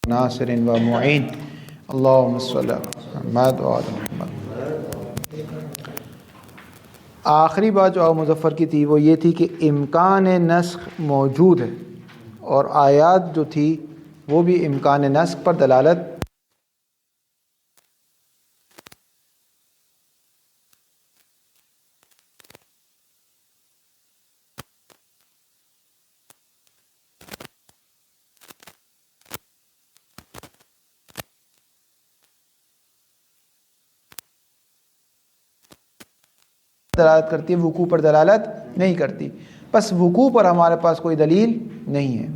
ناصر و معین اللہم صلی علی محمد و آل محمد۔ آخری بات جو مظفر کی تھی وہ یہ تھی کہ امکان نسخ موجود ہے، اور آیات جو تھی وہ بھی امکان نسخ پر دلالت کرتی ہے، وقوع پر دلالت نہیں کرتی۔ بس وقوع پر ہمارے پاس کوئی دلیل نہیں ہے۔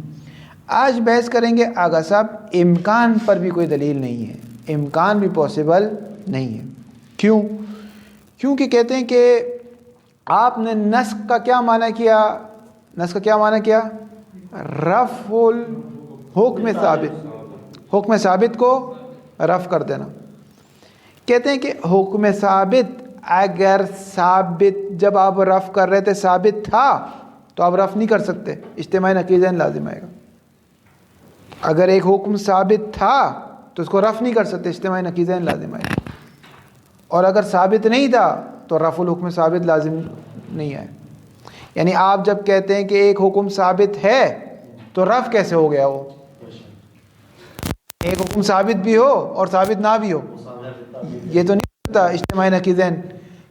آج بحث کریں گے آغا صاحب امکان پر بھی کوئی دلیل نہیں ہے، امکان بھی پاسبل نہیں ہے۔ کیوں؟ کیونکہ کہتے ہیں کہ آپ نے نسخ کا کیا معنی کیا؟ نسخ کا کیا معنی کیا؟ رفع الحکم ثابت، حکم ثابت کو رفع کر دینا۔ کہتے ہیں کہ حکم ثابت اگر ثابت جب آپ رفع کر رہے تھے ثابت تھا تو آپ رفع نہیں کر سکتے، اجتماعی نقیضین لازم آئے گا۔ اگر ایک حکم ثابت تھا تو اس کو رفع نہیں کر سکتے، اجتماعی نقیضین لازم آئے گا۔ اور اگر ثابت نہیں تھا تو رفع الحکم ثابت لازم نہیں آئے۔ یعنی آپ جب کہتے ہیں کہ ایک حکم ثابت ہے تو رفع کیسے ہو گیا؟ وہ ایک حکم ثابت بھی ہو اور ثابت نہ بھی ہو، یہ تو نہیں ہوتا اجتماعی نقیضین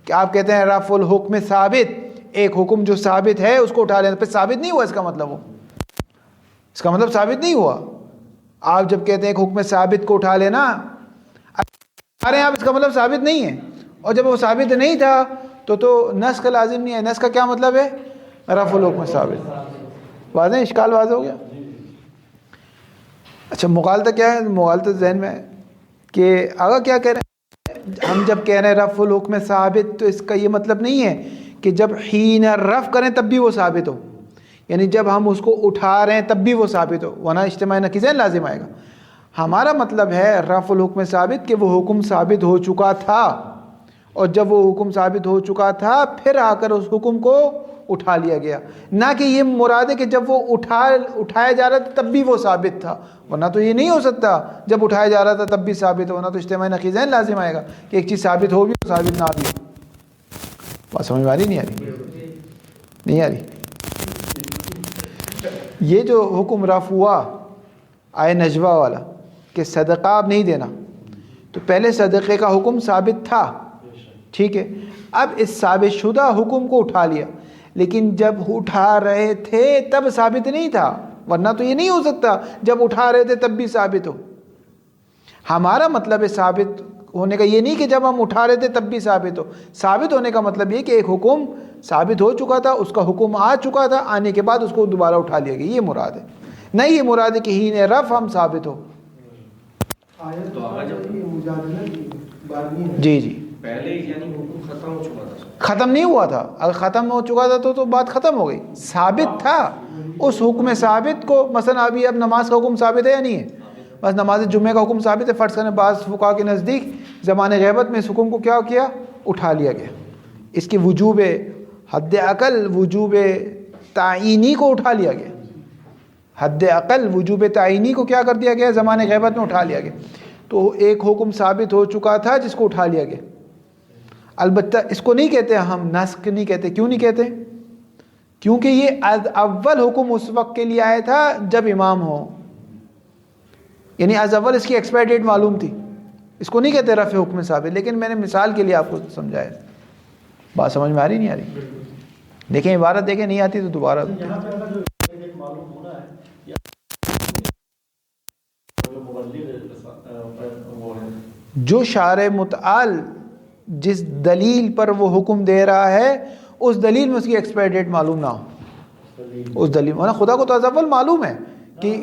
کہ آپ کہتے ہیں رفع الحکم ثابت، ایک حکم جو ثابت ہے اس کو اٹھا لینا، پھر ثابت نہیں ہوا، اس کا مطلب اس کا مطلب ثابت نہیں ہوا۔ آپ جب کہتے ہیں ایک حکم ثابت کو اٹھا لینا آپ، اس کا مطلب ثابت نہیں ہے، اور جب وہ ثابت نہیں تھا تو نسخ لازم نہیں ہے۔ نسخ کا کیا مطلب ہے؟ رفع الحکم ثابت۔ واضح ہے؟ اشکال واضح ہو گیا؟ اچھا مغالطہ کیا ہے؟ مغالطہ ذہن میں ہے کہ آگا کیا کہہ رہے ہیں؟ ہم جب کہہ رہے ہیں رفع الحکم ثابت تو اس کا یہ مطلب نہیں ہے کہ جب حین رفع کریں تب بھی وہ ثابت ہو، یعنی جب ہم اس کو اٹھا رہے ہیں تب بھی وہ ثابت ہو، ورنہ اجتماعی نقیضین لازم آئے گا۔ ہمارا مطلب ہے رفع الحکم ثابت کہ وہ حکم ثابت ہو چکا تھا، اور جب وہ حکم ثابت ہو چکا تھا پھر آ کر اس حکم کو اٹھا لیا گیا، نہ کہ یہ مراد ہے کہ جب وہ اٹھایا جا رہا تھا تب بھی وہ ثابت تھا، ورنہ تو یہ نہیں ہو سکتا جب اٹھایا جا رہا تھا تب بھی ثابت ہو، ورنہ تو اجتماعی نقیضین لازم آئے گا کہ ایک چیز ثابت ہو بھی اور ثابت نہ بھی۔ بات سمجھ میں آ رہی نہیں آ رہی؟ نہیں آ رہی؟ یہ جو حکم رفع ہوا آئے نجوہ والا کہ صدقہ آپ نہیں دینا، تو پہلے صدقے کا حکم ثابت تھا، ٹھیک ہے، اب اس ثابت شدہ حکم کو اٹھا لیا، لیکن جب اٹھا رہے تھے تب ثابت نہیں تھا، ورنہ تو یہ نہیں ہو سکتا جب اٹھا رہے تھے تب بھی ثابت ہو۔ ہمارا مطلب ہے ثابت ہونے کا یہ نہیں کہ جب ہم اٹھا رہے تھے تب بھی ثابت ہو، ثابت ہونے کا مطلب یہ کہ ایک حکم ثابت ہو چکا تھا، اس کا حکم آ چکا تھا، آنے کے بعد اس کو دوبارہ اٹھا لیا گیا، یہ مراد ہے، نہیں یہ مراد ہے کہ حین رفع ہم ثابت ہو۔ جی جی پہلے یعنی حکم ختم ہو چکا تھا، ختم نہیں ہوا تھا، اگر ختم ہو چکا تھا تو بات ختم ہو گئی، ثابت تھا اس حکم ثابت کو، مثلا ابھی اب نماز کا حکم ثابت ہے یا نہیں ہے؟ بس نماز جمعہ کا حکم ثابت ہے، فرض کرنے بعض فقہا کے نزدیک زمان غیبت میں اس حکم کو کیا کیا؟ اٹھا لیا گیا، اس کی وجوب حد اقل وجوب تعینی کو اٹھا لیا گیا، حد اقل وجوب تعینی کو کیا کر دیا گیا؟ زمان غیبت میں اٹھا لیا گیا، تو ایک حکم ثابت ہو چکا تھا جس کو اٹھا لیا گیا۔ البتہ اس کو نہیں کہتے ہم نسخ نہیں کہتے، کیوں نہیں کہتے؟ کیونکہ یہ اول حکم اس وقت کے لیے آیا تھا جب امام ہو، یعنی از اول اس کی ایکسپائر ڈیٹ معلوم تھی، اس کو نہیں کہتے رفع حکم ثابت، لیکن میں نے مثال کے لیے آپ کو سمجھایا۔ بات سمجھ میں آ رہی نہیں آ رہی؟ دیکھیں عبارت دیکھیں، نہیں آتی تو دوبارہ۔ جو شارع متعال جس دلیل پر وہ حکم دے رہا ہے اس دلیل میں اس کی ایکسپائر ڈیٹ معلوم نہ ہو، اس دلیل میں خدا کو تو از اول معلوم ہے کہ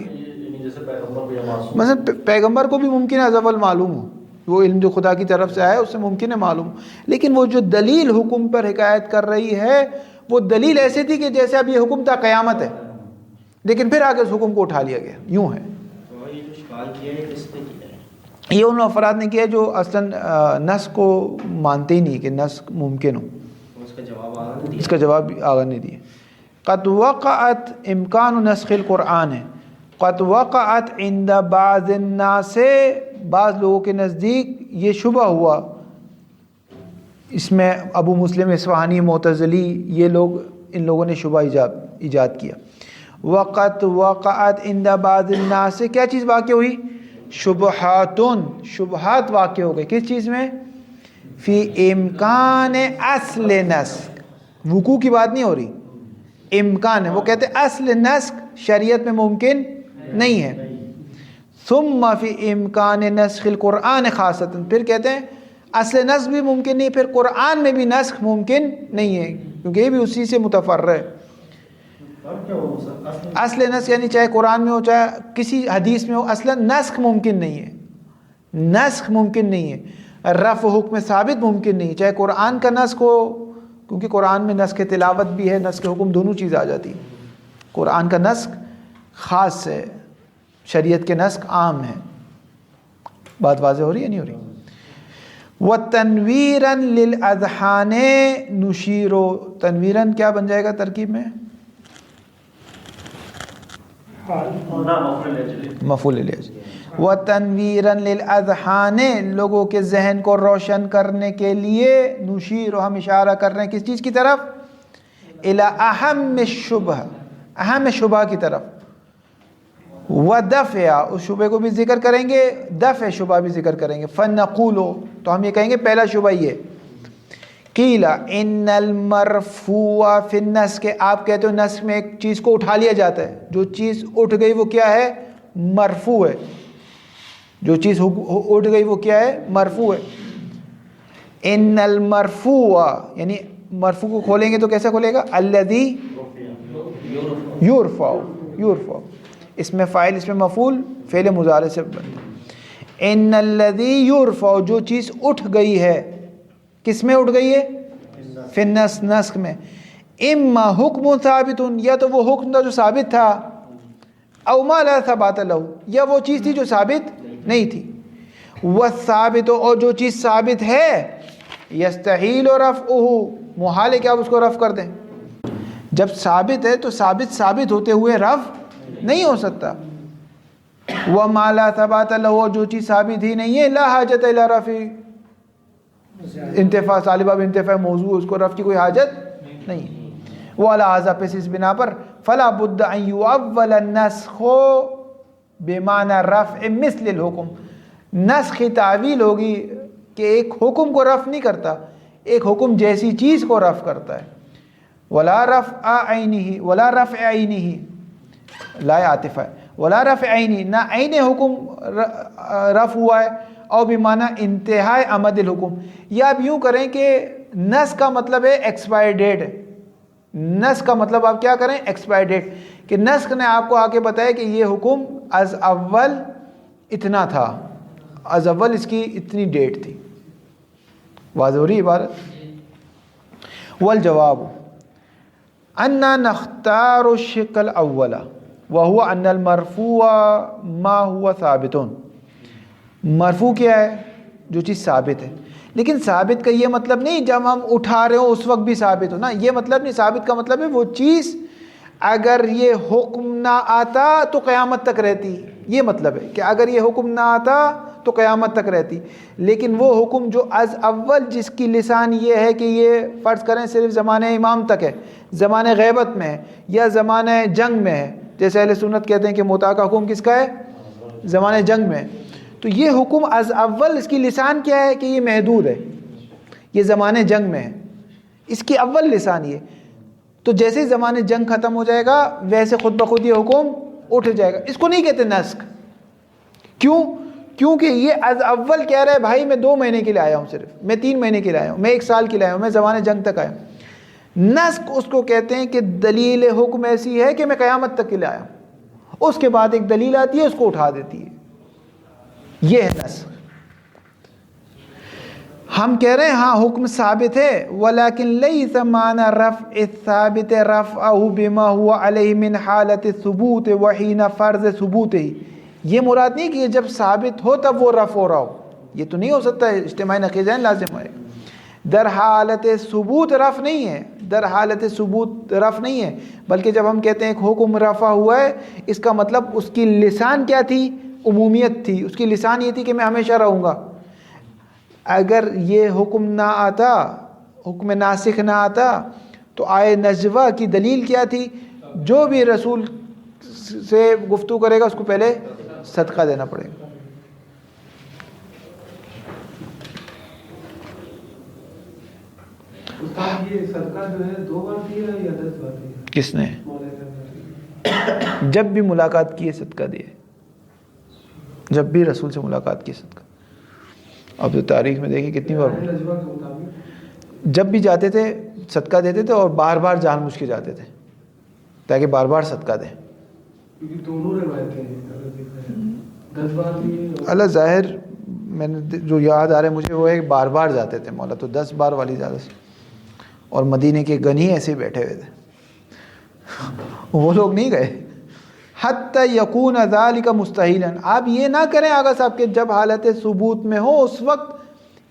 مثلا پیغمبر کو بھی ممکن ہے از اول معلوم ہو، وہ علم جو خدا کی طرف سے آیا ہے اس سے ممکن ہے معلوم، لیکن وہ جو دلیل حکم پر حکایت کر رہی ہے وہ دلیل ایسی تھی کہ جیسے اب یہ حکم تا قیامت ہے، لیکن پھر آگے اس حکم کو اٹھا لیا گیا، یوں ہے۔ یہ ان افراد نے کیا جو اصلا نسخ کو مانتے ہی نہیں کہ نسخ ممکن ہو، اس کا جواب آگے نہیں دیا۔ قد وقعت امکان نسخ القرآن ہے، قد وقعت عند بعض الناس، بعض لوگوں کے نزدیک یہ شبہ ہوا، اس میں ابو مسلم اصفہانی، معتزلی، یہ لوگ، ان لوگوں نے شبہ ایجاد کیا. وقت وقعت عند بعض الناس، کیا چیز واقع ہوئی؟ شبہاتن، شبہات واقع ہو گئے. کس چیز میں؟ فی امکان اصل نسخ، وقوع کی بات نہیں ہو رہی، امکان ہے. وہ کہتے ہیں اصل نسخ شریعت میں ممکن نہیں ہے. ثم فی امکان نسخ القرآن خاصتاً، پھر کہتے ہیں اصل نسخ بھی ممکن نہیں، پھر قرآن میں بھی نسخ ممکن نہیں ہے، کیونکہ یہ بھی اسی سے متفرع ہے. اصل نسخ یعنی چاہے قرآن میں ہو چاہے کسی حدیث میں ہو، اصلا نسخ ممکن نہیں ہے، نسخ ممکن نہیں ہے. رفع حکم ثابت ممکن نہیں، چاہے قرآن کا نسخ ہو، کیونکہ قرآن میں نسخ تلاوت بھی ہے، نسخ حکم، دونوں چیز آ جاتی ہیں. قرآن کا نسخ خاص ہے، شریعت کے نسخ عام ہے. بات واضح ہو رہی ہے نہیں ہو رہی؟ وَتَنْوِيرًا لِلْأَذْحَانِ نُشِيرُ، تنویراً کیا بن جائے گا ترکیب میں؟ مفعول الیجل. وَتَنْوِيرًا لِلْأَذْحَانِ، لوگوں کے ذہن کو روشن کرنے کے لیے، نشیر، ہم اشارہ کر رہے ہیں کس چیز کی طرف؟ الی اہم الشبہ، اہم شبہ کی طرف. وَدَفْعَ، اس شبہ کو بھی ذکر کریں گے، دفع شبہ بھی ذکر کریں گے. فَنَقُولُ، تو ہم یہ کہیں گے پہلا شبہ یہ قیل ان المرفوع فی النسخ، کہ آپ کہتے ہو نسخ میں ایک چیز کو اٹھا لیا جاتا ہے، جو چیز اٹھ گئی وہ کیا ہے؟ مرفوع ہے. جو چیز اٹھ گئی وہ کیا ہے؟ مرفوع ہے. ان المرفوع، یعنی مرفوع کو کھولیں گے تو کیسے کھولے گا؟ الذی یرفع، یرفع، اس میں فاعل، اس میں مفعول، فعل مضارع سے بنتا ہے. ان الذی یرفع، جو چیز اٹھ گئی ہے، کس میں اٹھ گئی ہے؟ فی النسخ، نسخ میں. اما حکم ثابت، یا تو وہ حکم تھا جو ثابت تھا، او ما لا ثبات لہ، یا وہ چیز تھی جو ثابت نہیں تھی. والثابت، اور جو چیز ثابت ہے، یستحیل رفعہ، محال ہے کہ آپ اس کو رفع کر دیں. جب ثابت ہے تو ثابت ہوتے ہوئے رفع نہیں ہو سکتا. وما لا ثبات لہ، جو چیز ثابت ہی نہیں ہے، لا حاجت الی رفع، انتفاع، طالبہ انتفاع موضوع، اس کو رفع کی کوئی حاجت نہیں. وَلَهَذَا، پس اس بنا پر فَلَا بُدَّ أَن يُعَوَّلَ النَّسْخُ بِمَعنَى رَفْعِ مِثْلِ الْحُكُمْ، نسخ تعویل ہوگی کہ ایک حکم کو رفع نہیں کرتا، ایک حکم جیسی چیز کو رفع کرتا ہے. وَلَا رَفْعَ عَيْنِهِ، وَلَا رَفْعَ عَيْنِهِ، لا عاطفہ ہے. وَلَا رَفْعَ عَيْنِهِ، نہ عین حکم رفع ہوا ہے، اور بمعنی انتہاء امد الحکم، یا اب یوں کریں کہ نسخ کا مطلب ہے ایکسپائر ڈیٹ. نسخ کا مطلب آپ کیا کریں؟ ایکسپائر ڈیٹ، کہ نسخ نے آپ کو آ کے بتایا کہ یہ حکم از اول اتنا تھا، از اول اس کی اتنی ڈیٹ تھی. واضح ہو رہی عبارت؟ والجواب انا نختار الشق الاول وهو ان المرفوع ما هو ثابت. مرفوع کیا ہے؟ جو چیز ثابت ہے. لیکن ثابت کا یہ مطلب نہیں جب ہم اٹھا رہے ہو اس وقت بھی ثابت ہو نا، یہ مطلب نہیں. ثابت کا مطلب ہے وہ چیز اگر یہ حکم نہ آتا تو قیامت تک رہتی، یہ مطلب ہے کہ اگر یہ حکم نہ آتا تو قیامت تک رہتی. لیکن وہ حکم جو از اول جس کی لسان یہ ہے کہ یہ فرض کریں صرف زمانہ امام تک ہے، زمانہ غیبت میں ہے، یا زمانہ جنگ میں ہے، جیسے اہل سنت کہتے ہیں کہ مطاع کا حکم کس کا ہے؟ زمانہ جنگ میں ہے. تو یہ حکم از اول اس کی لسان کیا ہے کہ یہ محدود ہے، یہ زمانے جنگ میں ہے، اس کی اول لسان یہ. تو جیسے زمانے جنگ ختم ہو جائے گا ویسے خود بخود یہ حکم اٹھ جائے گا. اس کو نہیں کہتے نسخ. کیوں؟ کیونکہ یہ از اول کہہ رہا ہے بھائی میں 2 مہینے کے لیے آیا ہوں، صرف میں 3 مہینے کے لیے آیا ہوں، میں 1 سال کے لیے آیا ہوں، میں زمانے جنگ تک آیا ہوں. نسخ اس کو کہتے ہیں کہ دلیل حکم ایسی ہے کہ میں قیامت تک کے لیے آیا ہوں، اس کے بعد ایک دلیل آتی ہے اس کو اٹھا دیتی ہے، یہ ہے نسخ. ہم کہہ رہے ہیں ہاں حکم ثابت ہے، ولیکن لیس معنی رفع الثابت رفعہ بما هو علیہ من حالت الثبوت وحین فرض ثبوتہ. یہ مراد نہیں کہ جب ثابت ہو تب وہ رفع ہو رہا ہو، یہ تو نہیں ہو سکتا، اجتماعی نقیضین لازم ہے. در حالت ثبوت رفع نہیں ہے، در حالت ثبوت رفع نہیں ہے، بلکہ جب ہم کہتے ہیں ایک حکم رفع ہوا ہے، اس کا مطلب اس کی لسان کیا تھی؟ عمومیت تھی، اس کی لسان یہ تھی کہ میں ہمیشہ رہوں گا۔ اگر یہ حکم نہ آتا، حکم ناسخ نہ آتا، تو آئے نجوہ کی دلیل کیا تھی؟ جو بھی رسول سے گفتگو کرے گا اس کو پہلے صدقہ دینا پڑے گا۔ استاد یہ صدقہ جو ہے 2 بار دیا یا 10 بار دیا؟ کس نے؟ مولانا جب بھی ملاقات کی ہے صدقہ دیے، جب بھی رسول سے ملاقات کی صدقہ۔ اب تو تاریخ میں دیکھیں کتنی بار نجوہ کے مطابق جب بھی جاتے تھے صدقہ دیتے تھے، اور بار بار جان بوجھ کے جاتے تھے تاکہ بار بار صدقہ دیں۔ کیونکہ دونوں روایتیں ہیں، اگر دیکھا جائے 10 بار دیے اور اللہ ظاہر میں نے جو یاد آ رہا ہے مجھے وہ ہے کہ بار بار جاتے تھے مولا، تو 10 بار والی زیادہ سے، اور مدینے کے غنی ایسے ہی بیٹھے ہوئے تھے، وہ لوگ نہیں گئے۔ حتی یکون ذالک مستحیلا، آپ یہ نہ کریں آغا صاحب کہ جب حالت ثبوت میں ہو اس وقت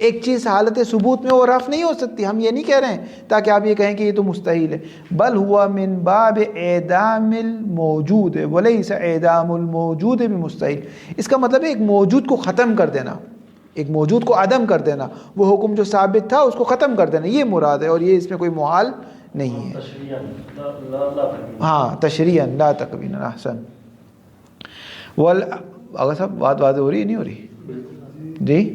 ایک چیز حالت ثبوت میں وہ رفع نہیں ہو سکتی، ہم یہ نہیں کہہ رہے ہیں تاکہ آپ یہ کہیں کہ یہ تو مستحیل ہے، بل ہوا من باب اعدام الموجود ولیس اعدام الموجود بمستحیل۔ اس کا مطلب ہے ایک موجود کو ختم کر دینا، ایک موجود کو عدم کر دینا، وہ حکم جو ثابت تھا اس کو ختم کر دینا، یہ مراد ہے، اور یہ اس میں کوئی محال نہیں ہے۔ ہاں تشریعاً لا تقوینا، احسن۔ آغا صاحب بات واضح ہو رہی ہے نہیں ہو رہی؟ جی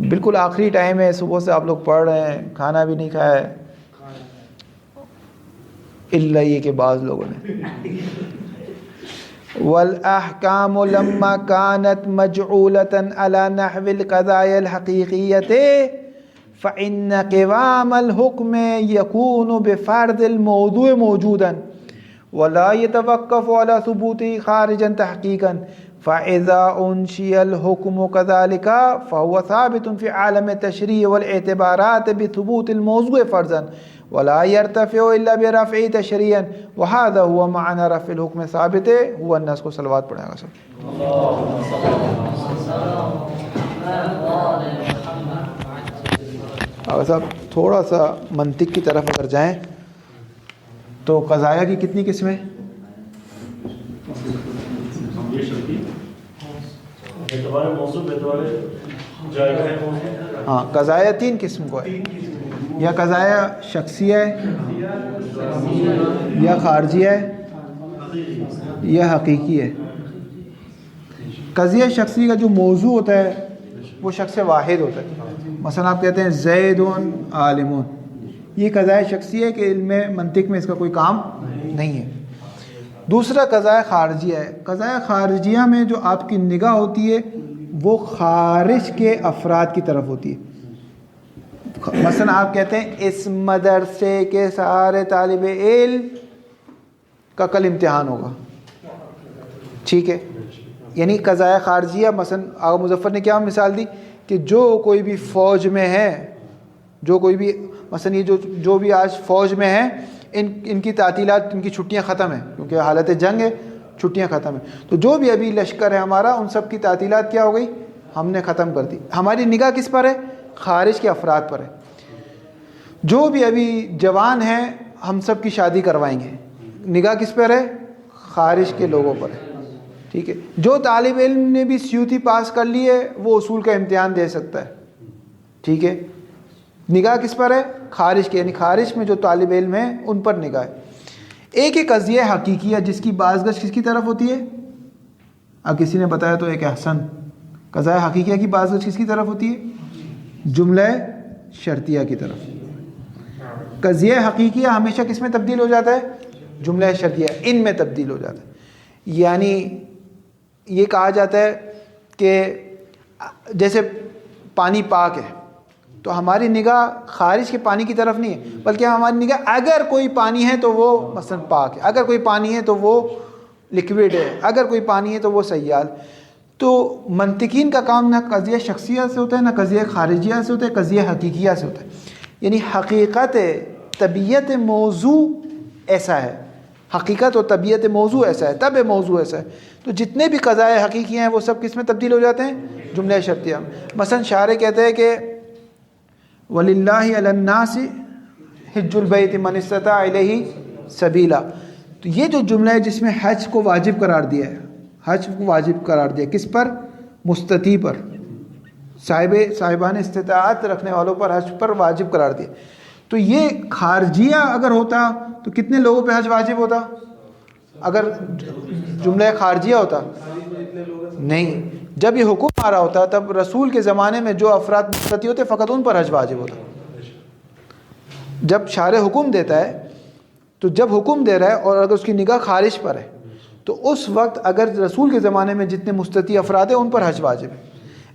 بالکل آخری ٹائم ہے، صبح سے آپ لوگ پڑھ رہے ہیں، کھانا بھی نہیں کھایا ہے، الا یہ کہ بعض لوگوں نے۔ والاحکام لما كانت مجعولة على نحو القضايا الحقيقية فإن قوام الحكم يكون بفرض الموضوع موجودا ولا يتوقف على ثبوته خارجا تحقيقا، فإذا أنشئ الحكم كذلك فهو ثابت في عالم التشريع والاعتبارات بثبوت الموضوع فرضا ولا يرتفع إلا برفع تشريعا، وهذا هو معنى رفع الحكم ثابت هو الناس کو صلوات پڑھیں گا سب۔ آقا صاحب تھوڑا سا منطق کی طرف اگر جائیں تو قضایا کی کتنی قسمیں؟ ہاں قضایا 3 قسم کو ہے، یا قضایا شخصیہ ہے، یا خارجیہ ہے، یا حقیقی ہے۔ قضیہ شخصی کا جو موضوع ہوتا ہے وہ شخص واحد ہوتا ہے، مثلا آپ کہتے ہیں زید عالم، یہ قضاء شخصی ہے کہ علم منطق میں اس کا کوئی کام نہیں ہے۔ دوسرا قضاء خارجیہ ہے، قضاء خارجیہ میں جو آپ کی نگاہ ہوتی ہے وہ خارج کے افراد کی طرف ہوتی ہے، مثلا آپ کہتے ہیں اس مدرسے کے سارے طالب علم کا کل امتحان ہوگا، ٹھیک ہے، یعنی قضاء خارجیہ مثلا آغا مظفر نے کیا مثال دی کہ جو کوئی بھی فوج میں ہے، جو کوئی بھی مثلا یہ جو بھی آج فوج میں ہیں ان کی تعطیلات، ان کی چھٹیاں ختم ہیں کیونکہ حالت جنگ ہے، چھٹیاں ختم ہیں، تو جو بھی ابھی لشکر ہے ہمارا ان سب کی تعطیلات کیا ہو گئی، ہم نے ختم کر دی۔ ہماری نگاہ کس پر ہے؟ خارج کے افراد پر ہے۔ جو بھی ابھی جوان ہیں ہم سب کی شادی کروائیں گے، نگاہ کس پر ہے؟ خارج کے لوگوں پر ہے، ٹھیک ہے۔ جو طالب علم نے بھی سیوتی پاس کر لی ہے وہ اصول کا امتحان دے سکتا ہے، ٹھیک ہے، نگاہ کس پر ہے؟ خارج کے، یعنی خارج میں جو طالب علم ہیں ان پر نگاہ ہے۔ ایک ایک قضیہ حقیقیہ جس کی بازگشت کس کی طرف ہوتی ہے؟ اب کسی نے بتایا تو ایک احسن، قضاء حقیقیہ کی بازگشت کس کی طرف ہوتی ہے؟ جملہ شرطیہ کی طرف۔ قضیہ حقیقیہ ہمیشہ کس میں تبدیل ہو جاتا ہے؟ جملہ شرطیہ، ان میں تبدیل ہو جاتا ہے۔ یعنی یہ کہا جاتا ہے کہ جیسے پانی پاک ہے تو ہماری نگاہ خارج کے پانی کی طرف نہیں ہے، بلکہ ہماری نگاہ اگر کوئی پانی ہے تو وہ مثلا پاک ہے، اگر کوئی پانی ہے تو وہ لکوڈ ہے، اگر کوئی پانی ہے تو وہ سیال۔ تو منطقین کا کام نہ قضیہ شخصیہ سے ہوتا ہے، نہ قضیہ خارجیہ سے ہوتا ہے، قضیہ حقیقیہ سے ہوتا ہے، یعنی حقیقت طبیعت موضوع ایسا ہے، حقیقت و طبیعت موضوع ایسا ہے، طب موضوع ایسا ہے، تو جتنے بھی قضاء حقیقی ہیں وہ سب کس میں تبدیل ہو جاتے ہیں؟ جملہ شرطیہ۔ مثلا شاعر کہتے ہیں کہ وَلِلَّهِ عَلَى النَّاسِ حِجُّ الْبَيْتِ مَنِ اسْتَطَاعَ إِلَيْهِ سَبِيلًا. تو یہ جو جملہ ہے جس میں حج کو واجب قرار دیا ہے، حج کو واجب قرار دیا کس پر؟ مستطیع پر، صاحبان استطاعت رکھنے والوں پر حج پر واجب قرار دیا. تو یہ خارجیہ اگر ہوتا تو کتنے لوگوں پہ حج واجب ہوتا؟ اگر جملہ خارجیہ ہوتا نہیں. جب یہ حکم آ رہا ہوتا تب رسول کے زمانے میں جو افراد مستطیع ہوتے فقط ان پر حج واجب ہوتا. جب شارع حکم دیتا ہے تو جب حکم دے رہا ہے اور اگر اس کی نگاہ خارج پر ہے تو اس وقت اگر رسول کے زمانے میں جتنے مستطیع افراد ہیں ان پر حج واجب ہے.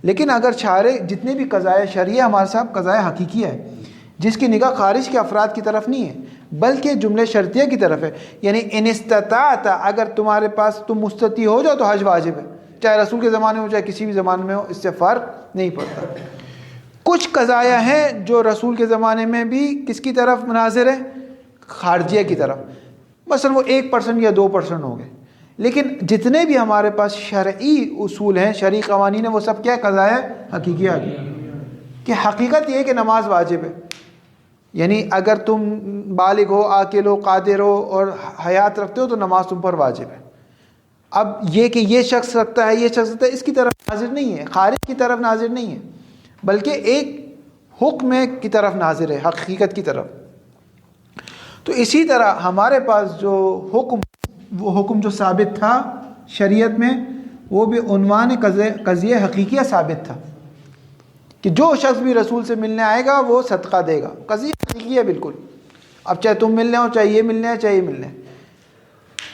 لیکن اگر شارع جتنے بھی قضائے شرعیہ ہمارے صاحب قضائے حقیقیہ ہے جس کی نگاہ خارج کے افراد کی طرف نہیں ہے بلکہ جملے شرطیہ کی طرف ہے، یعنی ان استطاعت، اگر تمہارے پاس تم مستطیع ہو جاؤ تو حج واجب ہے، چاہے رسول کے زمانے میں ہو چاہے کسی بھی زمانے میں ہو، اس سے فرق نہیں پڑتا. کچھ قضایا ہیں جو رسول کے زمانے میں بھی کس کی طرف ناظر ہے؟ خارجیہ کی طرف. مثلا وہ 1% یا 2% ہو گئے، لیکن جتنے بھی ہمارے پاس شرعی اصول ہیں، شرعی قوانین ہیں، وہ سب کیا قضایا حقیقیہ کی کہ حقیقت یہ ہے کہ نماز واجب ہے. یعنی اگر تم بالغ ہو، عاقل ہو، قادر ہو اور حیات رکھتے ہو تو نماز تم پر واجب ہے. اب یہ کہ یہ شخص رکھتا ہے، یہ شخص رکھتا ہے، اس کی طرف ناظر نہیں ہے، خارج کی طرف ناظر نہیں ہے، بلکہ ایک حکم کی طرف ناظر ہے، حقیقت کی طرف. تو اسی طرح ہمارے پاس جو حکم، وہ حکم جو ثابت تھا شریعت میں، وہ بھی عنوان قضیہ حقیقیہ ثابت تھا کہ جو شخص بھی رسول سے ملنے آئے گا وہ صدقہ دے گا. قضیہ حقیقی ہے بالکل. اب چاہے تم ملنے ہو، چاہے یہ ملنے ہیں، چاہے یہ ملنے ہیں.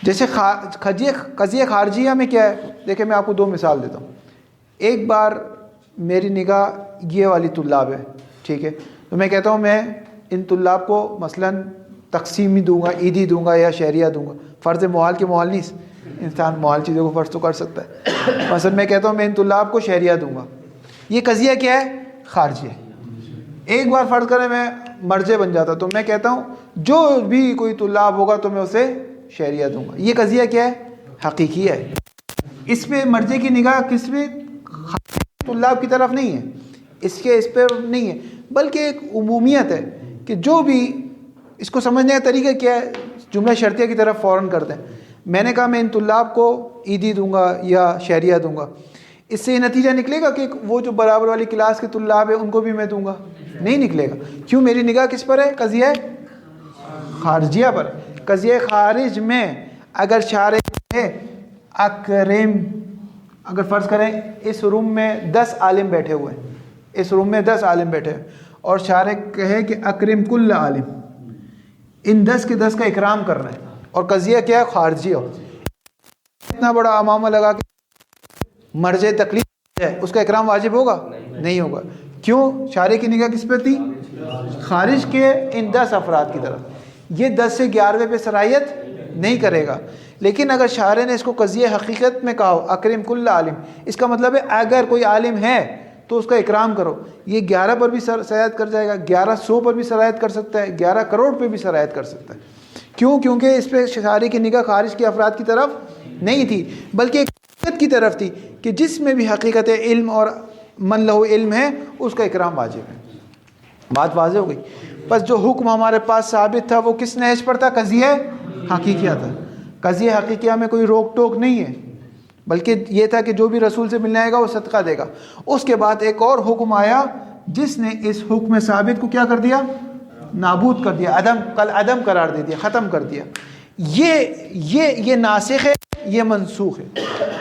جیسے قضیہ خارجیہ میں کیا ہے، دیکھیں میں آپ کو 2 مثال دیتا ہوں. ایک بار میری نگاہ یہ والی طلاب ہے، ٹھیک ہے، تو میں کہتا ہوں میں ان طلاب کو مثلاً تقسیمی دوں گا، عیدی دوں گا یا شہریہ دوں گا. فرض محال کے محال نہیں، انسان محال چیزوں کو فرض تو کر سکتا ہے. مثلا میں کہتا ہوں میں ان طلاب کو شہریہ دوں گا، یہ قضیہ کیا ہے؟ خارجی ہے. ایک بار فرض کریں میں مرجع بن جاتا تو میں کہتا ہوں جو بھی کوئی طلاب ہوگا تو میں اسے شہریہ دوں گا. یہ قضیہ کیا ہے؟ حقیقی ہے. اس پہ مرجع کی نگاہ کس پہ؟ طلاب کی طرف نہیں ہے، اس پہ نہیں ہے، بلکہ ایک عمومیت ہے کہ جو بھی اس کو سمجھنے کا طریقہ کیا ہے، جملہ شرطیہ کی طرف فوراً کرتے ہیں. میں نے کہا میں ان طلاب کو عیدی دوں گا یا شہریہ دوں گا، اس سے یہ نتیجہ نکلے گا کہ وہ جو برابر والی کلاس کے طلاب ہیں ان کو بھی میں دوں گا؟ نہیں نکلے گا. کیوں؟ میری نگاہ کس پر ہے؟ قضیہ خارجیہ پر. قضیہ خارج میں اگر شارع ہے اکرم، اگر فرض کریں اس روم میں 10 عالم بیٹھے ہوئے ہیں، اس روم میں 10 عالم بیٹھے ہیں اور شارع کہے کہ اکرم کل عالم، ان 10 کے 10 کا اکرام کرنا ہے، اور قضیہ کیا ہے؟ خارجی ہو. اتنا بڑا امامہ لگا کے مرجع تقلید ہے، اس کا اکرام واجب ہوگا؟ نہیں ہوگا. کیوں؟ شارع کی نگاہ کس پہ تھی؟ خارج کے ان 10 افراد کی طرف. یہ 10 سے 11ویں پہ صلاحیت نہیں کرے گا. لیکن اگر شارع نے اس کو قضیہ حقیقت میں کہا ہو اکرم کل عالم، اس کا مطلب ہے اگر کوئی عالم ہے تو اس کا اکرام کرو. یہ 11 پر بھی سرایت کر جائے گا، 1100 پر بھی سرایت کر سکتا ہے، 11 کروڑ پہ بھی سرایت کر سکتا ہے. کیوں؟ کیونکہ اس پہ شارع کی نگاہ خارج کے افراد کی طرف نہیں تھی، بلکہ ایک حقیقت کی طرف تھی کہ جس میں بھی حقیقت علم اور من لہو علم ہے اس کا اکرام واجب ہے. بات واضح ہو گئی. بس جو حکم ہمارے پاس ثابت تھا وہ کس نہج پر تھا؟ قضیہ حقیقیہ تھا. قضیہ حقیقیہ میں کوئی روک ٹوک نہیں ہے، بلکہ یہ تھا کہ جو بھی رسول سے ملنے آئے گا وہ صدقہ دے گا. اس کے بعد ایک اور حکم آیا جس نے اس حکم ثابت کو کیا کر دیا؟ نابود کر دیا، عدم قرار دے دیا، ختم کر دیا. یہ ناسخ ہے، یہ منسوخ ہے.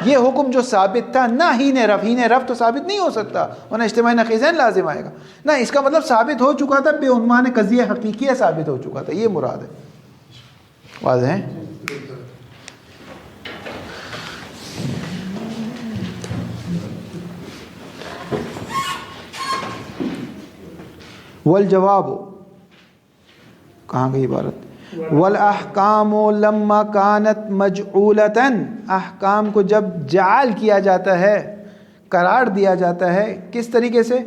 یہ حکم جو ثابت تھا نہ ہی نے رف تو ثابت نہیں ہو سکتا ورنہ اجتماعی نقیضین لازم آئے گا. نہ اس کا مطلب ثابت ہو چکا تھا، بے عنوان قضیہ حقیقیہ ثابت ہو چکا تھا. یہ مراد ہے. واضح ہے؟ والجواب، کہاں گئی عبارت؟ والاحکام لما کانت مجعولتاً، احکام کو جب جعل کیا جاتا ہے، قرار دیا جاتا ہے، کس طریقے سے؟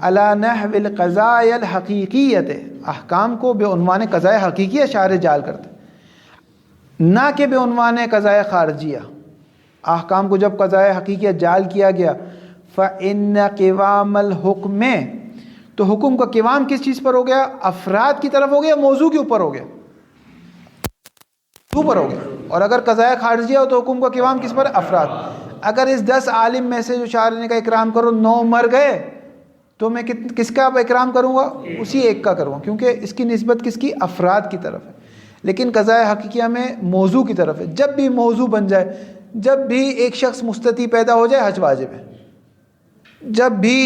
علی نحو القضاء الحقیقیت، احکام کو بے عنوان قضاء حقیقیہ شارع جعل کرتا ہے، نہ کہ بے عنوان قضاء خارجیہ. احکام کو جب قضاء حقیقیہ جعل کیا گیا، فإن قوام الحکم، تو حکم کا قوام کس چیز پر ہو گیا؟ افراد کی طرف ہو گیا، موضوع کے اوپر ہو گیا، موضوع پر ہو گیا. اور اگر قضاء خارجیہ ہو تو حکم کا قوام کس پر؟ افراد. اگر اس 10 عالم میں سے جو شاعر نے کا اکرام کرو 9 مر گئے تو میں کس کا اکرام کروں گا؟ اسی ایک کا کروں گا، کیونکہ اس کی نسبت کس کی؟ افراد کی طرف ہے. لیکن قضاء حقیقیہ میں موضوع کی طرف ہے. جب بھی موضوع بن جائے، جب بھی ایک شخص مستطیع پیدا ہو جائے، حج واجب ہے. جب بھی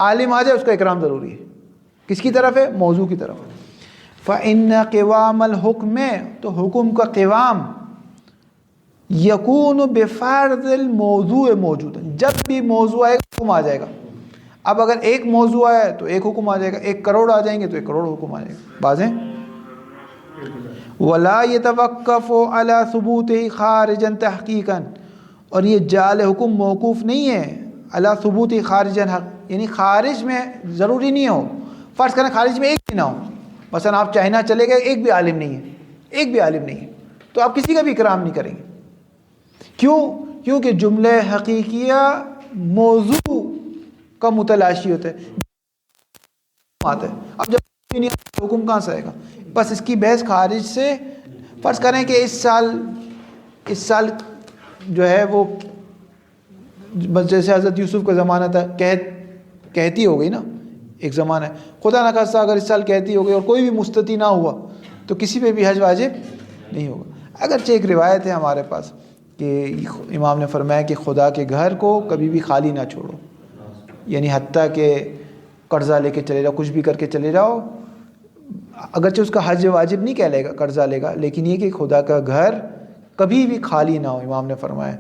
عالم آ جائے اس کا اکرام ضروری ہے. کس کی طرف ہے؟ موضوع کی طرف ہے. فَإِنَّ قِوَامَ الْحُكْمِ تو حکم کا قوام یکون بفرض الموضوع موجود، جب بھی موضوع آئے گا حکم آ جائے گا. اب اگر ایک موضوع آیا تو ایک حکم آ جائے گا، 1 کروڑ آ جائیں گے تو 1 کروڑ حکم آ جائے گا. بازیں وَلَا يَتَوَقَّفُ عَلَى ثُبُوتِهِ خَارِجًا تَحْقِيقًا اور یہ جعل حکم موقوف نہیں ہے علی ثبوت خارجًا حق، یعنی خارج میں ضروری نہیں ہو. فرض کریں خارج میں ایک بھی نہ ہو، مثلا آپ چائنا چلے گئے، ایک بھی عالم نہیں ہے، ایک بھی عالم نہیں ہے، تو آپ کسی کا بھی اکرام نہیں کریں گے. کیوں؟ کیونکہ جملہ حقیقیہ موضوع کا متلاشی ہوتا ہے. اب جب حکم کہاں سے آئے گا؟ بس اس کی بحث خارج سے. فرض کریں کہ اس سال جو ہے وہ بس جیسے حضرت یوسف کا زمانہ تھا، کہتی ہو گئی نا، ایک زمانہ ہے. خدا نہ خواستہ اگر اس سال کہتی ہو گئی اور کوئی بھی مستطیع نہ ہوا تو کسی پہ بھی حج واجب نہیں ہوگا. اگرچہ ایک روایت ہے ہمارے پاس کہ امام نے فرمایا کہ خدا کے گھر کو کبھی بھی خالی نہ چھوڑو، یعنی حتیٰ کہ قرضہ لے کے چلے جاؤ، کچھ بھی کر کے چلے جاؤ، اگرچہ اس کا حج واجب نہیں کہہ لے گا، قرضہ لے گا، لیکن یہ کہ خدا کا گھر کبھی بھی خالی نہ ہو. امام نے فرمایا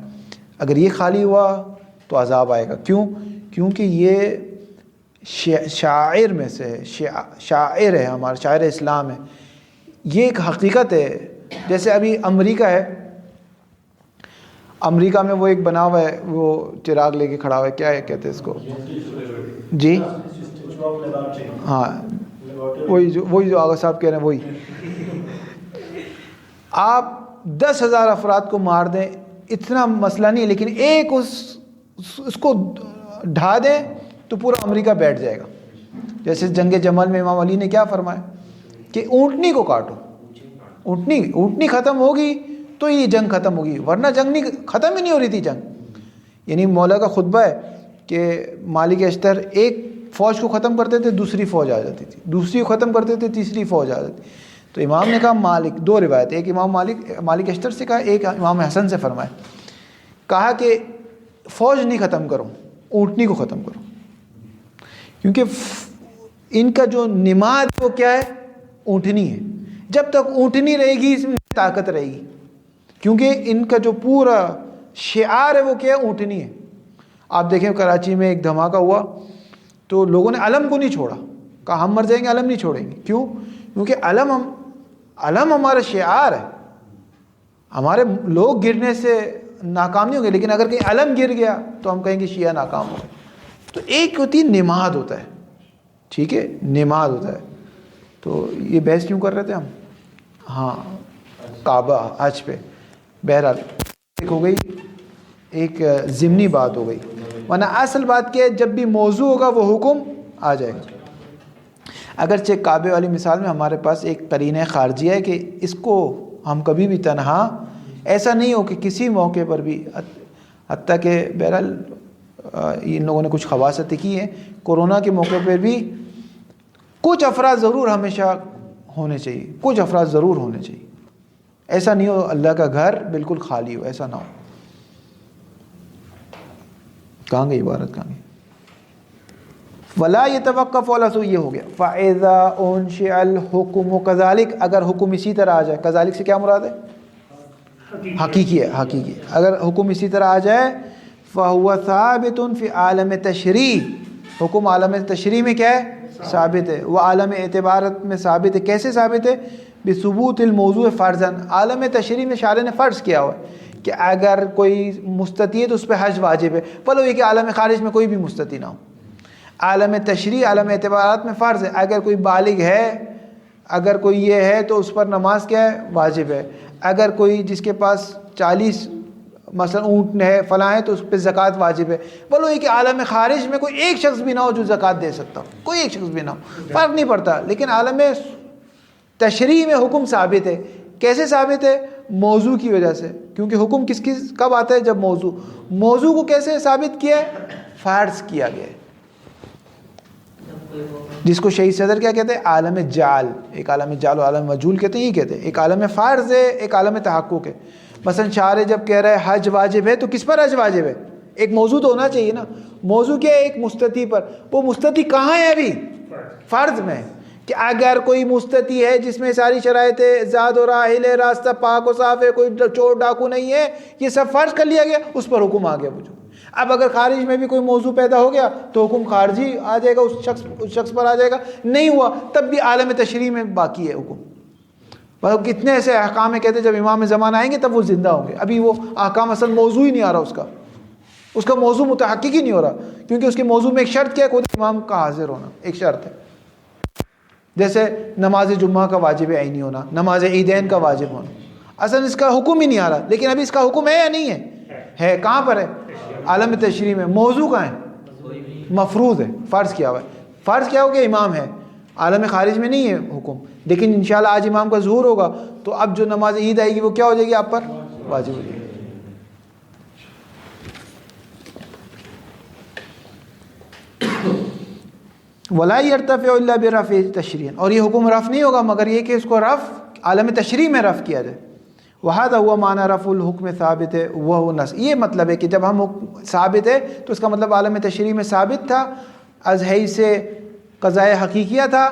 اگر یہ خالی ہوا تو عذاب آئے گا. کیوں؟ کیونکہ یہ شاعر میں سے شاعر ہے، ہمارا شاعر اسلام ہے. یہ ایک حقیقت ہے. جیسے ابھی امریکہ ہے، امریکہ میں وہ ایک بنا ہوا ہے، وہ چراغ لے کے کھڑا ہوا ہے، کیا ہے کہتے ہیں اس کو؟ جی ہاں، وہی جو آغا صاحب کہہ رہے ہیں وہی. آپ 10,000 افراد کو مار دیں اتنا مسئلہ نہیں ہے، لیکن ایک اس کو ڈھا دیں تو پورا امریکہ بیٹھ جائے گا. جیسے جنگ جمل میں امام علی نے کیا فرمایا کہ اونٹنی کو کاٹو، اونٹنی ختم ہوگی تو یہ جنگ ختم ہوگی، ورنہ جنگ نہیں ختم ہی نہیں ہو رہی تھی جنگ. یعنی مولا کا خطبہ ہے کہ مالک اشتر ایک فوج کو ختم کرتے تھے، دوسری فوج آ جاتی تھی، دوسری کو ختم کرتے تھے، تیسری فوج آ جاتی. تو امام نے کہا مالک، 2 روایت، ایک امام مالک اشتر سے کہا، ایک امام حسن سے فرمایا، کہا کہ فوج نہیں ختم کرو، اونٹنی کو ختم کرو. کیونکہ ان کا جو نماد وہ کیا ہے؟ اونٹنی ہے. جب تک اونٹنی رہے گی اس میں طاقت رہے گی، کیونکہ ان کا جو پورا شعار ہے وہ کیا ہے؟ اونٹنی ہے. آپ دیکھیں کراچی میں ایک دھماکہ ہوا تو لوگوں نے علم کو نہیں چھوڑا، کہا ہم مر جائیں گے علم نہیں چھوڑیں گے. کیوں؟ کیونکہ علم ہمارا شعار ہے. ہمارے لوگ گرنے سے ناکام نہیں ہوں گے، لیکن اگر کہیں علم گر گیا تو ہم کہیں گے شیعہ ناکام ہو گئے. تو ایک ہوتی نماد ہوتا ہے، ٹھیک ہے، نماد ہوتا ہے. تو یہ بحث کیوں کر رہے تھے ہم؟ ہاں، کعبہ حج پہ. بہرحال ایک ہو گئی، ایک ضمنی بات ہو گئی، ورنہ اصل بات کیا ہے؟ جب بھی موضوع ہوگا وہ حکم آ جائے گا. اگرچہ کعبے والی مثال میں ہمارے پاس ایک قرینہ خارجیہ ہے کہ اس کو ہم کبھی بھی تنہا ایسا نہیں ہو کہ کسی موقع پر بھی، حتیٰ کہ بہرحال ان لوگوں نے کچھ خواصتیں کی ہیں، کورونا کے موقع پر بھی کچھ افراد ضرور ہمیشہ ہونے چاہیے، کچھ افراد ضرور ہونے چاہیے. ایسا نہیں ہو اللہ کا گھر بالکل خالی ہو، ایسا نہ ہو. کہاں گئی عبارت، کہاں گئی؟ ولا يتوقف ولا سو، یہ ہو گیا. فَإِذَا أُنشِئَ الْحُكْمُ كَذَلِكَ اگر حکم اسی طرح آ جائے، کذالک سے کیا مراد ہے؟ حقیقی ہے، حقیقی. اگر حکم اسی طرح آ جائے فَهُوَ ثَابِتٌ فِي عالم تشریع، حکم عالم تشریع میں کیا ہے؟ ثابت ہے. وہ عالم اعتبارات میں ثابت ہے. کیسے ثابت ہے؟ بثبوت الموضوع فرضاً. عالم تشریع میں شارع نے فرض کیا ہوا ہے کہ اگر کوئی مستطیع ہے تو اس پہ حج واجب ہے، بلو یہ کہ عالم خارج میں کوئی بھی مستطیع نہ ہو. عالم تشریع، عالم اعتبارات میں فرض ہے. اگر کوئی بالغ ہے، اگر کوئی یہ ہے تو اس پر نماز کیا ہے؟ واجب ہے. اگر کوئی جس کے پاس 40 مثلا اونٹ ہے فلاں ہے تو اس پہ زکوٰۃ واجب ہے، بولو یہ کہ عالم خارج میں کوئی ایک شخص بھی نہ ہو جو زکوٰۃ دے سکتا ہو، کوئی ایک شخص بھی نہ ہو، فرق نہیں پڑتا، لیکن عالم تشریع میں حکم ثابت ہے۔ کیسے ثابت ہے؟ موضوع کی وجہ سے، کیونکہ حکم کب آتا ہے؟ جب موضوع کو کیسے ثابت کیا ہے؟ فرض کیا گیا ہے، جس کو شہید صدر کیا کہتے ہیں؟ عالم جعل، ایک عالم جعل و عالم مجہول کہتے ہیں، یہ کہتے ہیں ایک عالم فرض ہے، ایک عالم تحقق ہے۔ مثلا شارع جب کہہ رہا ہے حج واجب ہے تو کس پر حج واجب ہے؟ ایک موضوع تو ہونا چاہیے نا، موضوع کیا ہے؟ ایک مستطیع پر، وہ مستطیع کہاں ہے؟ ابھی فرض میں، کہ اگر کوئی مستطیع ہے جس میں ساری شرائط ہے، زاد و راحل ہے، راستہ پاک و صاف ہے، کوئی چور ڈاکو نہیں ہے، یہ سب فرض کر لیا گیا، اس پر حکم آ گیا وجوب۔ اب اگر خارج میں بھی کوئی موضوع پیدا ہو گیا تو حکم خارجی آ جائے گا، اس شخص پر آ جائے گا، نہیں ہوا تب بھی عالم تشریع میں باقی ہے حکم۔ کتنے ایسے احکام ہیں کہتے ہیں جب امام زمان آئیں گے تب وہ زندہ ہوں گے، ابھی وہ احکام اصل موضوع ہی نہیں آ رہا، اس کا موضوع متحقق ہی نہیں ہو رہا، کیونکہ اس کے موضوع میں ایک شرط کیا ہے؟ خود امام کا حاضر ہونا ایک شرط ہے۔ جیسے نماز جمعہ کا واجب عینی ہونا، نماز عیدین کا واجب ہونا، اصل اس کا حکم ہی نہیں آ رہا، لیکن ابھی اس کا حکم ہے یا نہیں ہے؟ کہاں پر ہے؟ عالم تشریع میں۔ موضوع کہاں ہے؟ مفروض ہے، فرض کیا ہوا ہے، فرض کیا ہو کہ امام ہے، عالم خارج میں نہیں ہے حکم، لیکن انشاءاللہ آج امام کا ظہور ہوگا تو اب جو نماز عید آئے گی وہ کیا ہو جائے گی؟ آپ پر واجب ہو جائے گی۔ وَلَا يَرْتَفِعُ إِلَّا بِرَفْعِ تَشْرِيعٍ، اور یہ حکم رفع نہیں ہوگا مگر یہ کہ اس کو رفع عالم تشریع میں رفع کیا جائے۔ وَهَذَا هُوَ مَعْنَى رَفْعُ الْحُكْمِ ثابت ہے وَهُوَ نَص، یہ مطلب ہے کہ جب ہم ثابت ہے تو اس کا مطلب عالم تشریع میں ثابت تھا، از حیث سے قضاء حقیقیہ تھا،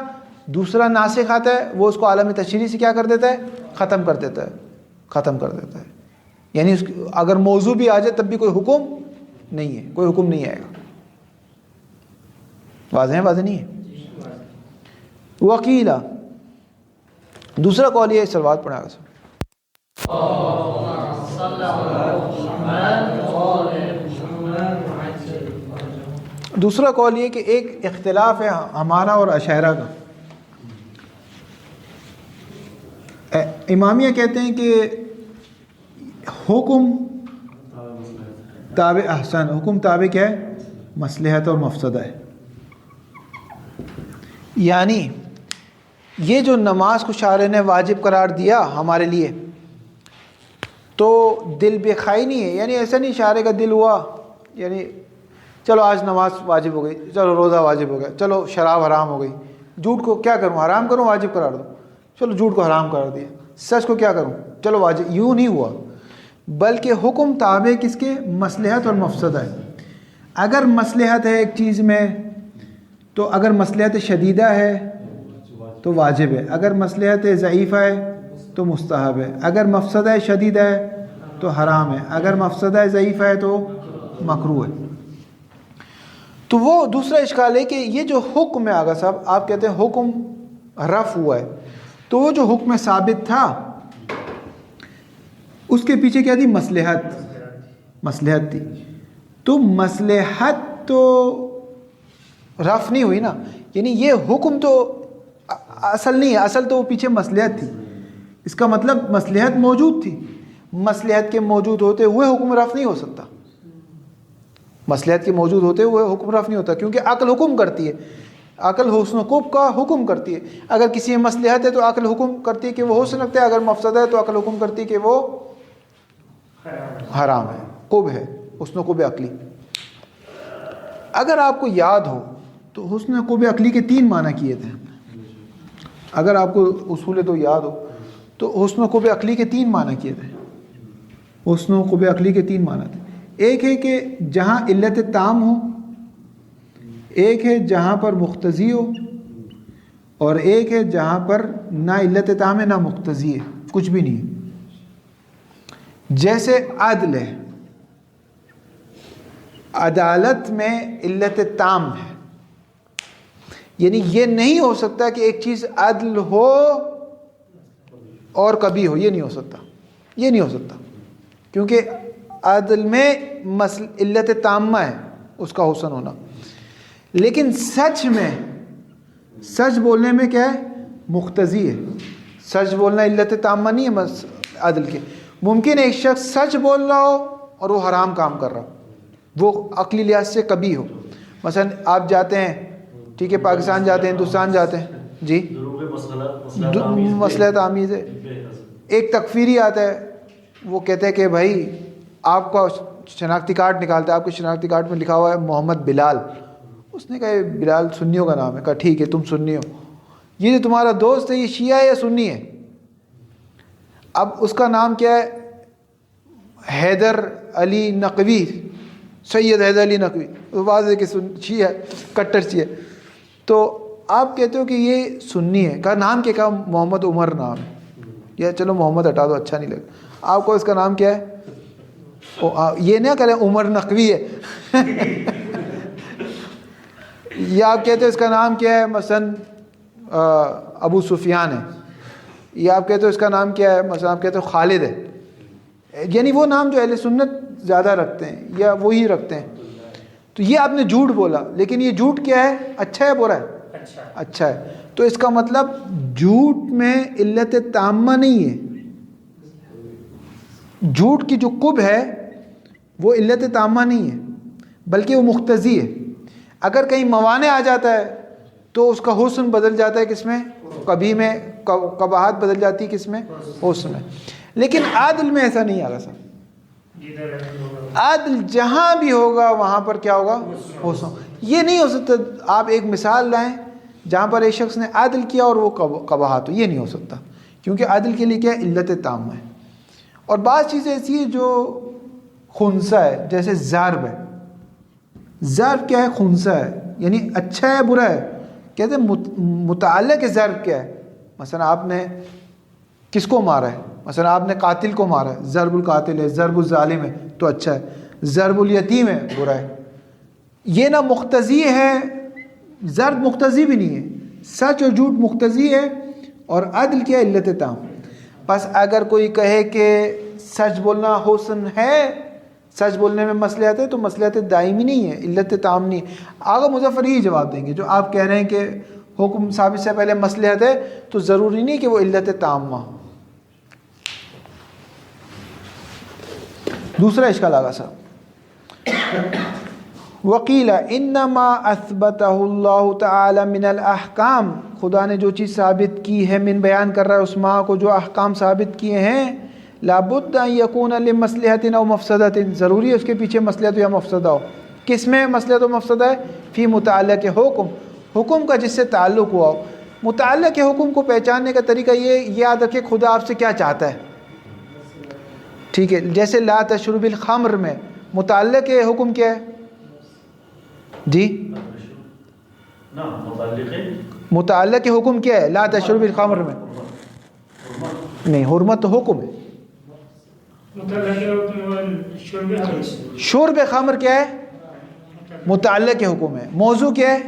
دوسرا ناسخ آتا ہے وہ اس کو عالم تشریع سے کیا کر دیتا ہے؟ ختم کر دیتا ہے، یعنی اگر موضوع بھی آ جائے تب بھی کوئی حکم نہیں ہے، کوئی حکم نہیں آئے گا۔ واضح ہے؟ واضح نہیں ہے؟ وکیلا، دوسرا قول یہ ہے، سلوات پڑھا گا۔ دوسرا قول یہ کہ ایک اختلاف ہے ہمارا اور اشاعرہ کا۔ امامیہ کہتے ہیں کہ حکم تابع حکم تابع کیا ہے؟ مصلحت اور مفسدہ ہے، یعنی یہ جو نماز کو شارع نے واجب قرار دیا ہمارے لیے تو دل بے خائی نہیں ہے، یعنی ایسا نہیں شارع کا دل ہوا یعنی چلو آج نماز واجب ہو گئی، چلو روزہ واجب ہو گیا، چلو شراب حرام ہو گئی، جھوٹ کو کیا کروں حرام کروں واجب قرار دوں، چلو جھوٹ کو حرام قرار دیا، سچ کو کیا کروں چلو واجب، یوں نہیں ہوا، بلکہ حکم تابع کس کے؟ مصلحت اور مفسدہ ہے۔ اگر مصلحت ہے ایک چیز میں تو اگر مصلحت شدیدہ ہے تو واجب ہے، اگر مصلحت ضعیفہ ہے تو مستحب ہے، اگر مفسدہ شدیدہ ہے تو حرام ہے، اگر مفسدہ ضعیفہ ہے تو مکروہ ہے۔ تو وہ دوسرا اشکال ہے کہ یہ جو حکم ہے آغا صاحب آپ کہتے ہیں حکم رفع ہوا ہے، تو وہ جو حکم ثابت تھا اس کے پیچھے کیا تھی؟ مصلحت تھی، تو مصلحت تو رفع نہیں ہوئی نا، یعنی یہ حکم تو اصل نہیں ہے، اصل تو وہ پیچھے مصلحت تھی، اس کا مطلب مصلحت موجود تھی، مصلحت کے موجود ہوتے ہوئے حکم رفع نہیں ہو سکتا، مصلحت کے موجود ہوتے ہوئے حکم رفع نہیں ہوتا، کیونکہ عقل حکم کرتی ہے، عقل حسن و قبح کا حکم کرتی ہے، اگر کسی میں مصلحت ہے تو عقل حکم کرتی ہے کہ وہ حسن رکھتا ہے، اگر مفسدہ ہے تو عقل حکم کرتی ہے کہ وہ حرام ہے، قبح ہے، حسن و قبح عقلی۔ اگر آپ کو یاد ہو تو حسن و قبح عقلی کے 3 معنی کیے تھے، اگر آپ کو اصول تو یاد ہو تو حسن و قبح عقلی کے 3 معنی کیے تھے، حسن و قبح عقلی کے 3 معنی تھے، ایک ہے کہ جہاں علت تام ہو، ایک ہے جہاں پر مقتضی ہو، اور ایک ہے جہاں پر نہ علت تام ہے نہ مقتضی ہے، کچھ بھی نہیں ہے۔ جیسے عدل ہے، عدالت میں علت تام ہے، یعنی یہ نہیں ہو سکتا کہ ایک چیز عدل ہو اور کبھی ہو، یہ نہیں ہو سکتا کیونکہ عدل میں علت تامہ ہے اس کا حسن ہونا، لیکن سچ بولنے میں کیا ہے؟ مقتضی ہے، سچ بولنا علت تامہ نہیں ہے عدل کے۔ ممکن ایک شخص سچ بول رہا ہو اور وہ حرام کام کر رہا ہو, وہ عقلی لحاظ سے کبھی ہو. مثلا آپ جاتے ہیں, ٹھیک ہے, پاکستان جاتے ہیں, ہندوستان جاتے ہیں, جی مسئلہ تعمیز ہے. ایک تکفیری آتا ہے, وہ کہتے ہیں کہ بھائی آپ کا شناختی کارڈ نکالتا ہے, آپ کے شناختی کارڈ میں لکھا ہوا ہے محمد بلال. اس نے کہا یہ بلال سنیوں کا نام ہے. کہا ٹھیک ہے تم سنی ہو, یہ جو تمہارا دوست ہے یہ شیعہ ہے یا سنی ہے؟ اب اس کا نام کیا ہے؟ حیدر علی نقوی, سید حیدر علی نقوی. واضح ہے کہ شیعہ, کٹر شیعہ. تو آپ کہتے ہو کہ یہ سنی ہے. کہا نام کیا؟ کہا محمد عمر نام ہے. یا چلو محمد ہٹا دو, اچھا نہیں لگا. آپ کو اس کا نام کیا ہے؟ یہ نہ کریں عمر نقوی ہے. یا آپ کہتے ہو اس کا نام کیا ہے, مثلا ابو سفیان ہے. یا آپ کہتے ہو اس کا نام کیا ہے, مثلا آپ کہتے ہو خالد ہے. یعنی وہ نام جو اہل سنت زیادہ رکھتے ہیں یا وہی رکھتے ہیں. تو یہ آپ نے جھوٹ بولا, لیکن یہ جھوٹ کیا ہے؟ اچھا ہے برا ہے؟ اچھا ہے. تو اس کا مطلب جھوٹ میں علت تامہ نہیں ہے. جھوٹ کی جو قب ہے وہ علت تامہ نہیں ہے, بلکہ وہ مقتضی ہے. اگر کہیں موانع آ جاتا ہے تو اس کا حسن بدل جاتا ہے کس میں؟ کبھی میں. قباحت بدل جاتی ہے کس میں؟ حسن میں. لیکن عادل میں ایسا نہیں آگا صاحب. عادل جہاں بھی ہوگا وہاں پر کیا ہوگا؟ حسن. یہ نہیں ہو سکتا آپ ایک مثال لائیں جہاں پر ایک شخص نے عادل کیا اور وہ قباحت ہو, یہ نہیں ہو سکتا, کیونکہ عادل کے لیے کیا ہے؟ علت تامہ ہے. اور بعض چیزیں ایسی ہیں جو خنثی ہے, جیسے ضرب ہے. ضرب کیا ہے؟ خنثی ہے, یعنی اچھا ہے برا ہے. کہتے ہیں متعلق ضرب کیا ہے؟ مثلا آپ نے کس کو مارا ہے؟ مثلا آپ نے قاتل کو مارا ہے, ضرب القاتل ہے, ضرب الظالم ہے تو اچھا ہے, ضرب الیتیم ہے برا ہے. یہ نہ مقتضی ہے, ضرب مقتضی بھی نہیں ہے, سچ اور جھوٹ مقتضی ہے, اور عدل کیا ہے؟ علت تام. بس اگر کوئی کہے کہ سچ بولنا حسن ہے, سچ بولنے میں مصلحت ہے, تو مصلحت دائمی نہیں ہے, علت تام نہیں ہے. آغا مظفر یہی جواب دیں گے. جو آپ کہہ رہے ہیں کہ حکم ثابت سے پہلے مصلحت ہے, تو ضروری نہیں کہ وہ علت تامہ. دوسرا اشکال آگا صاحب, وقیل انما اثبتہ اللہ تعالی من الاحکام, خدا نے جو چیز ثابت کی ہے, من بیان کر رہا ہے اس ماہ کو, جو احکام ثابت کیے ہیں, لابد ان یکون لمصلحت او مفسدۃ, ضروری ہے اس کے پیچھے مصلحت یا مفسدہ ہو. کس میں مصلحت و مفسدہ ہے؟ فی متعلق حکم, حکم کا جس سے تعلق ہوا ہو. متعلق حکم کو پہچاننے کا طریقہ یہ یاد رکھے خدا آپ سے کیا چاہتا ہے. ٹھیک ہے, جیسے لا تشرب الخمر میں متعلق حکم کیا ہے؟ جی متعلق حکم کیا ہے لا تشرب الخمر میں؟ نہیں, حرمت تو حکم ہے. شرب خمر کیا ہے؟ متعلق حکم ہے. موضوع کیا ہے؟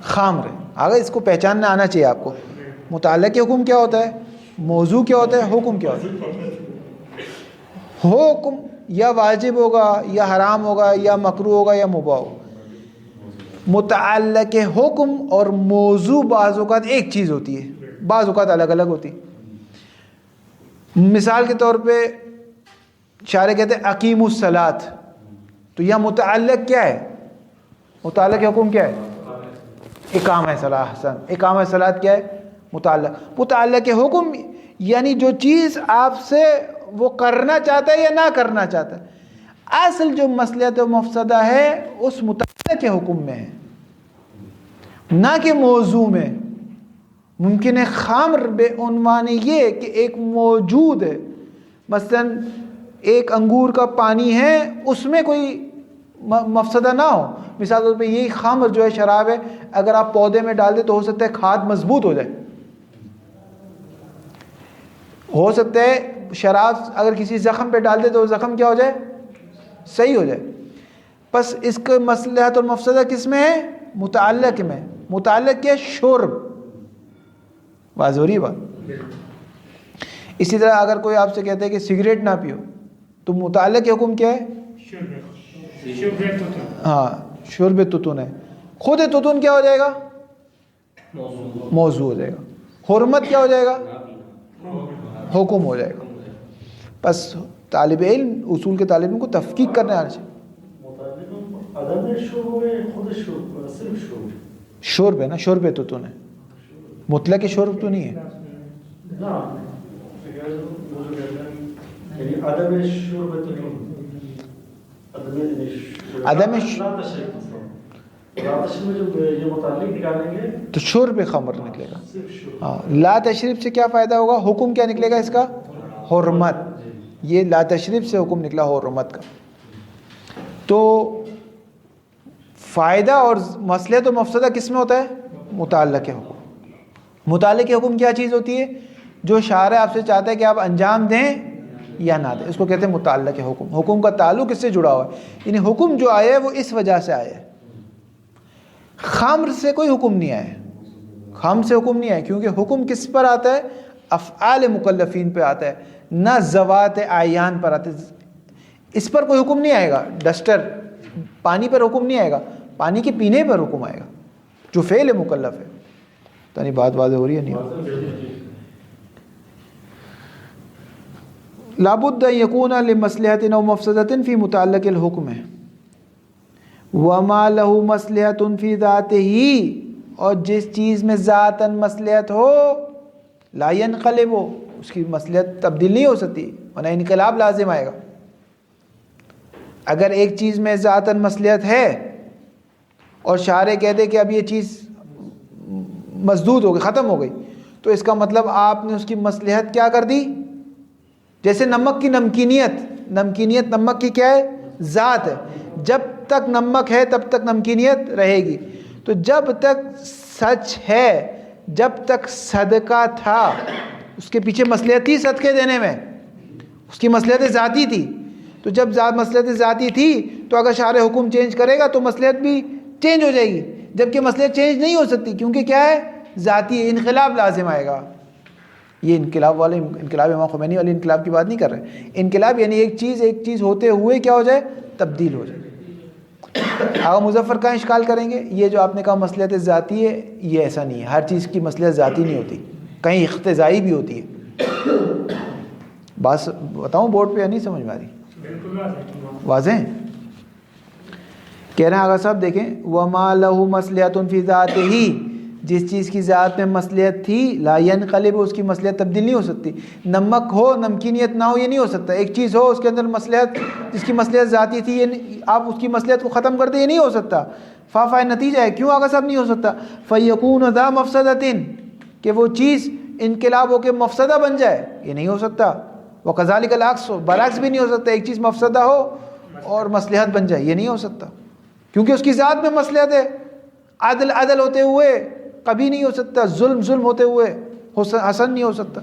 خمر ہے. آگے اس کو پہچاننا آنا چاہیے آپ کو. متعلق حکم کیا ہوتا ہے, موضوع کیا ہوتا ہے, حکم کیا ہوتا ہے. حکم یا واجب ہوگا یا حرام ہوگا یا مکروہ ہوگا یا مباح ہوگا. متعلق حکم اور موضوع بعض اوقات ایک چیز ہوتی ہے, بعض اوقات الگ الگ ہوتی. مثال کے طور پہ شارح کہتے ہیں اقیموا الصلاۃ, تو یہ متعلق کیا ہے؟ متعلق حکم کیا ہے؟ اقامہ صلاۃ. حسن, اقامہ صلاۃ کیا ہے؟ متعلق حکم یعنی جو چیز آپ سے وہ کرنا چاہتا ہے یا نہ کرنا چاہتا ہے. اصل جو مصلحت و مفسدہ ہے اس متعلق حکم میں ہے, نہ کہ موضوع میں. ممکن ہے خمر بے عنوان یہ کہ ایک موجود ہے, مثلا ایک انگور کا پانی ہے, اس میں کوئی مفسدہ نہ ہو. مثال طور پہ یہی خمر جو ہے شراب ہے, اگر آپ پودے میں ڈال دیں تو ہو سکتا ہے کھاد مضبوط ہو جائے. ہو سکتا ہے شراب اگر کسی زخم پہ ڈال دے تو زخم کیا ہو جائے؟ صحیح ہو جائے. بس اس کے مصلحت اور مفسدہ کس میں ہے؟ متعلق میں. متعلق کیا ہے؟ شرب. واضح ہو رہی بات. اسی طرح اگر کوئی آپ سے کہتا ہے کہ سگریٹ نہ پیو, تو متعلق حکم کیا ہے؟ ہاں, شرب تتن ہے. خود تتن کیا ہو جائے گا؟ موضوع ہو جائے گا. حرمت کیا ہو جائے گا؟ حکم ہو جائے گا. بس طالب علم اصول کے طالب علم کو تفقیق کرنے آنا چاہیے. عدم شرب میں خود شرب صرف شرب شرب ہے نا, شرب ہے تو نے مطلق شرب تو نہیں ہے. نا یعنی عدم شرب تو نہیں, عدم رات میں جو یہ متعلق نکالیں گے تو شرب خمر نکلے گا. صرف شرب. ہاں, لا تشریب سے کیا فائدہ ہوگا؟ حکم کیا نکلے گا اس کا؟ حرمت. یہ لا تشریب سے حکم نکلا حرمت کا. تو فائدہ اور مصلحت و مفسدہ کس میں ہوتا ہے؟ متعلق حکم. متعلق حکم کیا چیز ہوتی ہے؟ جو شارع آپ سے چاہتا ہے کہ آپ انجام دیں یا نہ دیں, اس کو کہتے ہیں متعلق حکم. حکم کا تعلق اس سے جڑا ہوا ہے, یعنی حکم جو آیا ہے وہ اس وجہ سے آیا ہے. خمر سے کوئی حکم نہیں آیا, خمر سے حکم نہیں آیا, کیونکہ حکم کس پر آتا ہے؟ افعال مکلفین پہ آتا ہے, نہ ذوات اعیان پر آتا ہے. اس پر کوئی حکم نہیں آئے گا. ڈسٹر پانی پر حکم نہیں آئے گا, پانی کے پینے پر حکم آئے گا جو فعل مکلف ہے. تو نہیں بات واضح ہو رہی ہے نہیں؟ لابد ان یکون لمصلحۃ او مفسدۃ فی متعلق الحکم ہے وما له مصلحۃ فی ذاتہ, اور جس چیز میں ذاتاً مصلحت ہو لا ينقلب, اس کی مصلحت تبدیل نہیں ہو سکتی ورنہ انقلاب لازم آئے گا. اگر ایک چیز میں ذاتاً مصلحت ہے اور شارع کہہ دے کہ اب یہ چیز مسدود ہو گئی, ختم ہو گئی, تو اس کا مطلب آپ نے اس کی مصلحت کیا کر دی. جیسے نمک کی نمکینیت, نمکینیت نمک کی کیا ہے؟ ذات ہے. جب تک نمک ہے تب تک نمکینیت رہے گی. تو جب تک سچ ہے, جب تک صدقہ تھا, اس کے پیچھے مصلحت تھی صدقے دینے میں, اس کی مصلحت ذاتی تھی. تو جب مصلحت ذاتی تھی تو اگر شارع حکم چینج کرے گا تو مصلحت بھی چینج ہو جائے گی, جبکہ مصلحت چینج نہیں ہو سکتی کیونکہ کیا ہے؟ ذاتی ہے. انقلاب لازم آئے گا. یہ انقلاب والے, انقلاب امام خمینی والے انقلاب کی بات نہیں کر رہے. انقلاب یعنی ایک چیز ہوتے ہوئے کیا ہو جائے؟ تبدیل ہو جائے. آغا مظفر کا اشکال کریں گے, یہ جو آپ نے کہا مصلحت ذاتی ہے, یہ ایسا نہیں ہے. ہر چیز کی مصلحت ذاتی نہیں ہوتی, کہیں اقتضائی بھی ہوتی ہے. بات بتاؤں بورڈ پہ یا نہیں سمجھ میں آ رہی؟ واضح ہے؟ کہہ رہے ہیں آغا صاحب دیکھیں, وما لہ مصلحۃ فی ذاتہ, جس چیز کی ذات میں مصلحت تھی لا ينقلب, اس کی مصلحت تبدیل نہیں ہو سکتی. نمک ہو نمکینیت نہ ہو یہ نہیں ہو سکتا. ایک چیز ہو اس کے اندر مصلحت, جس کی مصلحت ذاتی تھی, یہ آپ اس کی مصلحت کو ختم کر دیں, یہ نہیں ہو سکتا. فا نتیجہ ہے کیوں آغا صاحب نہیں ہو سکتا؟ فیکون ذا مفسدۃ, کہ وہ چیز انقلاب ہو کے مفسدہ بن جائے, یہ نہیں ہو سکتا. وکذالک العکس, برعکس بھی نہیں ہو سکتا. ایک چیز مفسدہ ہو اور مصلحت بن جائے, یہ نہیں ہو سکتا کیونکہ اس کی ذات میں مصلحت ہے. عدل ہوتے ہوئے کبھی نہیں ہو سکتا, ظلم ہوتے ہوئے حسن نہیں ہو سکتا.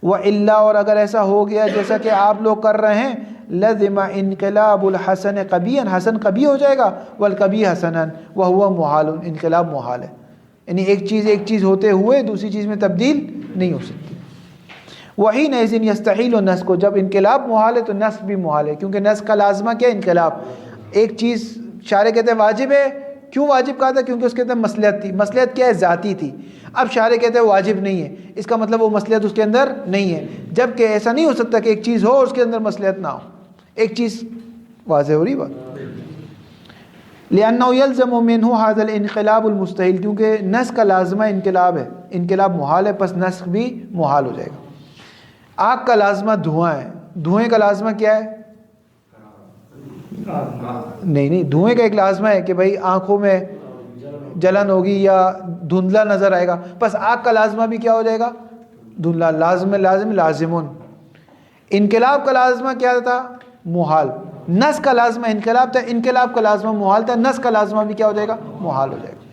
وَإِلَّا, اور اگر ایسا ہو گیا جیسا کہ آپ لوگ کر رہے ہیں, لَزِمَ انقلاب الحسن قبیحًا, حسن قبیح ہو جائے گا, والقبیح حسنًا وَهُوَ مُحَالٌ, انقلاب محال ہے. یعنی ایک چیز ہوتے ہوئے دوسری چیز میں تبدیل نہیں ہو سکتی. وَحِينَئِذٍ يَسْتَحِيلُ النَّسْخُ, جب انقلاب محال ہے تو نسخ بھی محال ہے, کیونکہ نسخ کا لازمہ کیا ہے؟ انقلاب. ایک چیز شارع کہتے ہیں واجب ہے, کیوں واجب کہا تھا؟ کیونکہ اس کے اندر مصلحت تھی. مصلحت کیا ہے؟ ذاتی تھی. اب شارع کہتے ہیں واجب نہیں ہے, اس کا مطلب وہ مصلحت اس کے اندر نہیں ہے, جبکہ ایسا نہیں ہو سکتا کہ ایک چیز ہو اور اس کے اندر مصلحت نہ ہو. ایک چیز واضح ہو رہی بات؟ لِأَنَّهُ يَلْزَمُ مِنْهُ هَذَا الْإِنْقِلَابُ الْمُسْتَحِيلُ, کیونکہ نسخ کا لازمہ انقلاب ہے, انقلاب محال ہے, پس نسخ بھی محال ہو جائے گا. آگ کا لازمہ دھواں ہے, دھوئیں کا لازمہ کیا ہے؟ نہیں, دھوئیں کا ایک لازمہ ہے کہ بھئی آنکھوں میں جلن ہوگی یا دھندلا نظر آئے گا, پس آگ کا لازمہ بھی کیا ہو جائے گا؟ دھندلا. لازمون. انقلاب کا لازمہ کیا تھا؟ محال. نسخ کا لازمہ انقلاب تھا, انقلاب کا لازمہ محال تھا, نسخ کا لازمہ بھی کیا ہو جائے گا؟ محال ہو جائے گا.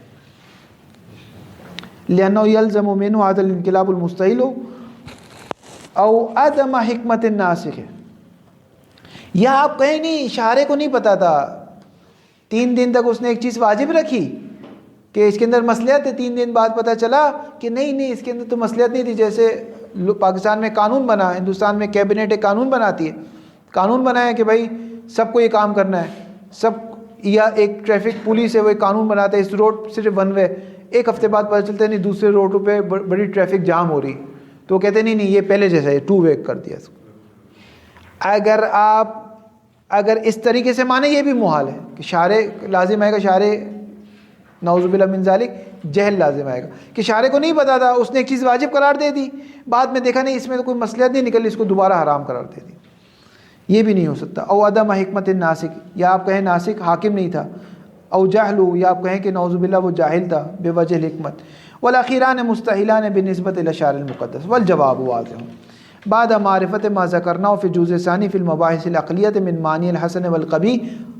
لِأَنَّهُ يَلْزَمُ مِنْهُ هَذَا الْإِنْقِلَابُ الْمُسْتَحِيلُ او عدم حکمت الناسخ, یا آپ کہیں نہیں شارع کو نہیں پتا تھا, 3 دن تک اس نے ایک چیز واجب رکھی کہ اس کے اندر مصلحت ہے, 3 دن بعد پتہ چلا کہ نہیں اس کے اندر تو مصلحت نہیں تھی. جیسے پاکستان میں قانون بنا, ہندوستان میں کیبنٹ ایک قانون بناتی ہے, قانون بنایا کہ بھائی سب کو یہ کام کرنا ہے, سب, یا ایک ٹریفک پولیس ہے وہ ایک قانون بناتا ہے, اس روڈ صرف 1 وے, ایک ہفتے بعد پتہ چلتا ہے نہیں دوسرے روڈوں پہ بڑی ٹریفک جام ہو رہی, تو وہ کہتے نہیں یہ پہلے جیسا ہے 2 وے کر دیا اس کو. اگر اس طریقے سے مانے یہ بھی محال ہے کہ شارع لازم آئے گا، شارع نعوذ باللہ من ذالک جہل لازم آئے گا کہ شارع کو نہیں پتا تھا، اس نے ایک چیز واجب قرار دے دی، بعد میں دیکھا نہیں اس میں تو کوئی مصلحت نہیں نکلی، اس کو دوبارہ حرام قرار دے دی، یہ بھی نہیں ہو سکتا۔ او عدم حکمت ناسک، یا آپ کہیں ناسک حاکم نہیں تھا، او جہلو، یا آپ کہیں کہ نعوذ باللہ وہ جاہل تھا بے وجہ الحکمت۔ والاخیران مستحیلان بنسبت الی الشارع المقدس والجواب واضح بعد معرفت ما ذکرنا فی الجزء الثانی فی المباحث العقلیۃ من معنی الحسن والقبیح،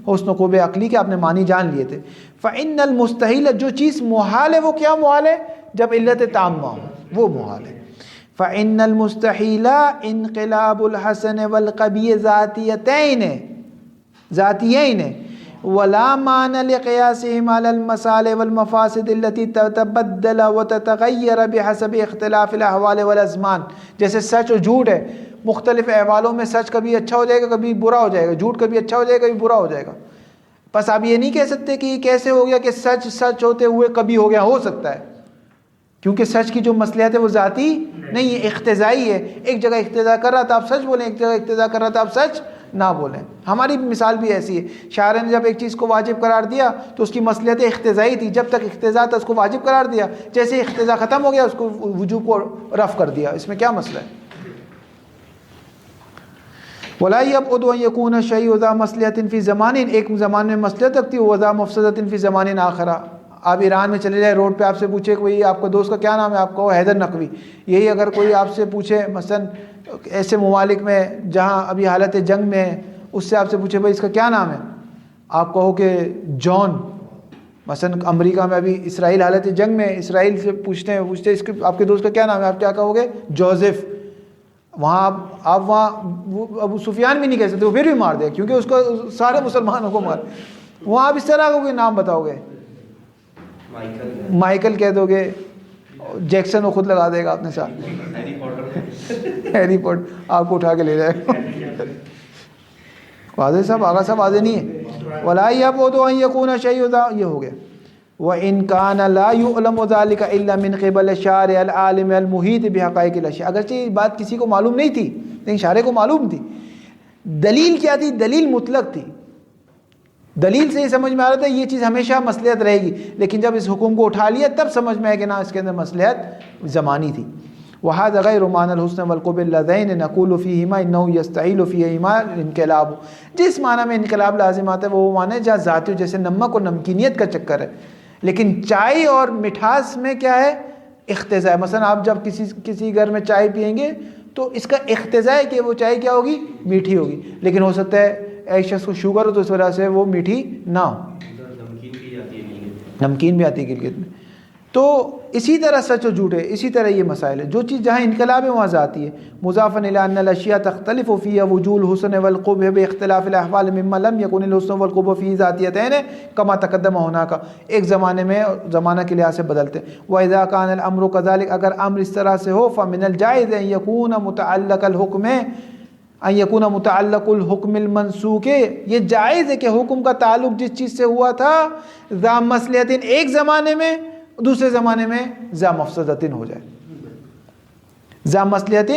حسن و خوب عقلی کے آپ نے معنی جان لیے تھے۔ فإن المستحیل، جو چیز محال ہے وہ کیا محال ہے؟ جب علت تامہ ہو وہ محال ہے۔ فإن المستحیل انقلاب الحسن والقبیح ذاتیین ولا معنى لقياسهم على المصالح والمفاسد التي تتبدل وتتغير بحسب اختلاف الاحوال والازمان۔ جیسے سچ اور جھوٹ ہے، مختلف احوالوں میں سچ کبھی اچھا ہو جائے گا کبھی برا ہو جائے گا، جھوٹ کبھی اچھا ہو جائے گا کبھی برا ہو جائے گا۔ بس آپ یہ نہیں کہہ سکتے کہ یہ کیسے ہو گیا کہ سچ سچ ہوتے ہوئے کبھی ہو گیا، ہو سکتا ہے، کیونکہ سچ کی جو مصلحت ہے وہ ذاتی نہیں ہے، اقتضائی ہے۔ ایک جگہ اقتضا کر رہا تھا آپ سچ بولیں، ایک جگہ اقتضا کر رہا تھا آپ سچ نہ بولیں۔ ہماری مثال بھی ایسی ہے، شاعر نے جب ایک چیز کو واجب قرار دیا تو اس کی مصلحت اقتضائی تھی، جب تک اقتضا تھا اس کو واجب قرار دیا، جیسے اقتضا ختم ہو گیا اس کو وجوب کو رفع کر دیا، اس میں کیا مسئلہ ہے؟ ولا يبعد ان يكون الشيء ذا مصلحة في زمان، ایک زمان میں مصلحت رکھتی ہے، وذا مفسدة في زمان آخر۔ آپ ایران میں چلے جائیں، روڈ پہ آپ سے پوچھے کوئی آپ کا دوست کا کیا نام ہے، آپ کو حیدر نقوی۔ یہی اگر کوئی آپ سے پوچھے مثلا ایسے ممالک میں جہاں ابھی حالت جنگ میں ہے، اس سے آپ سے پوچھے بھائی اس کا کیا نام ہے، آپ کہو کہ جان۔ مثلا امریکہ میں ابھی اسرائیل حالت جنگ میں، اسرائیل سے پوچھتے اس کے آپ کے دوست کا کیا نام ہے، آپ کیا کہو گے؟ جوزف۔ وہاں آپ وہاں ابو سفیان بھی نہیں کہہ سکتے، وہ پھر بھی مار دے کیونکہ اس کو سارے مسلمانوں کو مار۔ وہاں آپ اس طرح کا کوئی نام بتاؤ گے، مائیکل کہہ دو گے، جیکسن وہ خود لگا دے گا اپنے ساتھ، ہیری پوٹر آپ کو اٹھا کے لے جائے گا۔ واضح صاحب، آغا صاحب واضح نہیں ہے۔ ولا يبعد ان يكون الشيء ذا، یہ ہو گیا۔ وَإِن كَانَ لَا يُعْلَمُ ذَلِكَ إِلَّا مِنْ قِبَلِ الشَّارِعِ الْعَالِمِ الْمُحِيطِ بِحَقَائِقِ الْأَشْيَاء، اگرچہ یہ بات کسی کو معلوم نہیں تھی لیکن شارع کو معلوم تھی۔ دلیل کیا تھی؟ دلیل مطلق تھی، دلیل سے یہ سمجھ میں آ رہا تھا یہ چیز ہمیشہ مصلحت رہے گی، لیکن جب اس حکم کو اٹھا لیا تب سمجھ میں آیا کہ نہ اس کے اندر مصلحت زمانی تھی۔ وَهَذَا غَيْرُ مَعْنَى الْحُسْنِ وَالْقُبْحِ اللَّذَيْنِ نَقُولُ فِيهِمَا إِنَّهُ يَسْتَحِيلُ فِيهِمَا الْانْقِلَابُ، جس معنی میں انقلاب لازم آتا ہے وہ معنی جہاں ذاتی، جیسے نمک اور نمکینیت کا چکر ہے، لیکن چائے اور مٹھاس میں کیا ہے؟ اقتضاء۔ مثلا آپ جب کسی گھر میں چائے پیئیں گے تو اس کا اقتضاء ہے کہ وہ چائے کیا ہوگی؟ میٹھی ہوگی، لیکن ہو سکتا ہے ایک شخص کو شوگر ہو تو اس وجہ سے وہ میٹھی نہ ہو، نمکین بھی آتی ہے گلگت میں۔ تو اسی طرح سچ و جھوٹ ہے، اسی طرح یہ مسائل ہے، جو چیز جہاں انقلاب ہے وہاں ذاتی ہے۔ مضافا الی ان الاشیاء تختلف فیها وجوه الحسن والقبح باختلاف الاحوال مما لم يكن الحسن والقبح فيه ذاتیتین کما تقدم هناك، ایک زمانے میں زمانہ کے لحاظ سے بدلتے ہیں۔ واذا كان الامر كذلك، اگر امر اس طرح سے ہو، فمن الجائز ان يكون متعلق الحکم ان یکون متعلق الحکم المنسوخ، یہ جائز ہے کہ حکم کا تعلق جس چیز سے ہوا تھا ذا مصلحت، ایک زمانے میں دوسرے زمانے میں ذا مفسدت ہو جائے۔ ذا مصلحت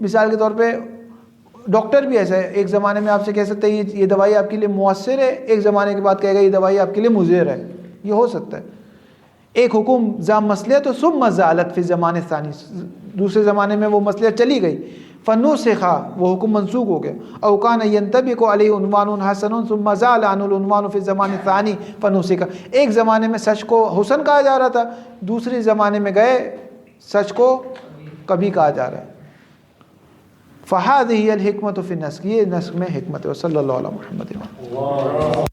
مثال کے طور پہ ڈاکٹر بھی ایسا ہے، ایک زمانے میں آپ سے کہہ سکتے ہیں یہ دوائی آپ کے لیے مؤثر ہے، ایک زمانے کے بعد کہے گا یہ دوائی آپ کے لیے مضر ہے، یہ ہو سکتا ہے۔ ایک حکم ذا مصلحت و ثم زالت فی الزمان الثانی، دوسرے زمانے میں وہ مصلحت چلی گئی، فنسخ، وہ حکم منسوخ ہو گیا۔ او کان ینطبق علیہ عنوان حسن ثم زال عنہ العنوان فی الزمان الثانی فنسخ، ایک زمانے میں سچ کو حسن کہا جا رہا تھا، دوسرے زمانے میں گئے سچ کو کبھی کہا جا رہا ہے۔ فہذہ الحکمۃ فی النسخ، یہ نسخ میں حکمت ہے۔ صلی اللہ علیہ محمد۔